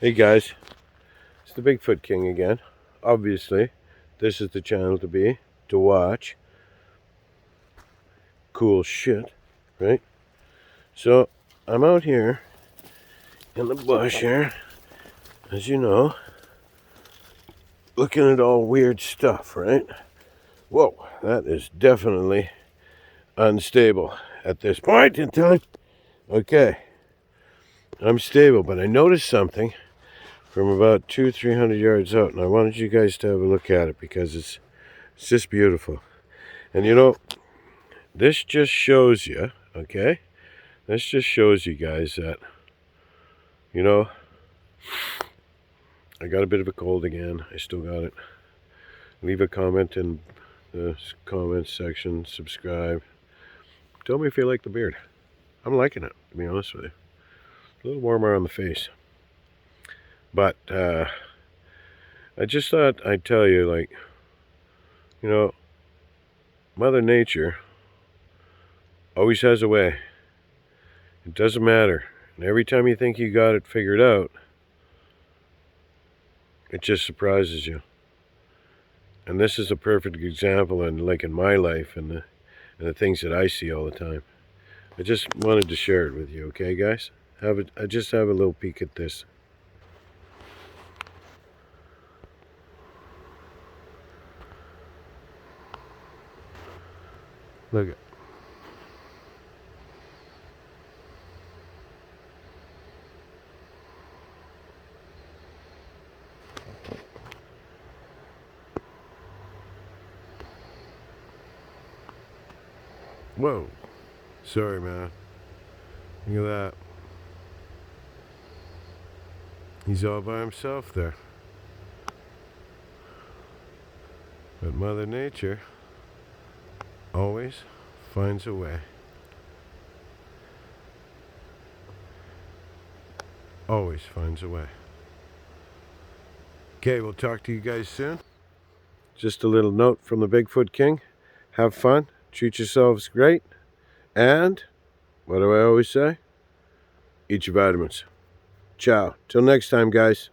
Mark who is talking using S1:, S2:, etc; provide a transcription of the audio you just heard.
S1: Hey guys, it's the Bigfoot King again. Obviously, this is the channel to watch cool shit, right? So, I'm out here in the bush here, as you know, looking at all weird stuff, right? Whoa, that is definitely unstable at this point in time. Okay, I'm stable, but I noticed something from about 300 yards out, and I wanted you guys to have a look at it because it's just beautiful. And you know, this just shows you, okay? This just shows you guys that, you know, I got a bit of a cold again. I still got it. Leave a comment in the comments section. Subscribe. Tell me if you like the beard. I'm liking it, to be honest with you. A little warmer on the face. But I just thought I'd tell you, like, you know, Mother Nature always has a way. It doesn't matter. And every time you think you got it figured out, it just surprises you. And this is a perfect example, in my life and the things that I see all the time. I just wanted to share it with you, okay, guys? I just have a little peek at this. Look at. Whoa. Sorry, man. Look at that. He's all by himself there. But Mother Nature always finds a way. Always finds a way. Okay, we'll talk to you guys soon. Just a little note from the Bigfoot King. Have fun. Treat yourselves great. And, what do I always say? Eat your vitamins. Ciao. Till next time, guys.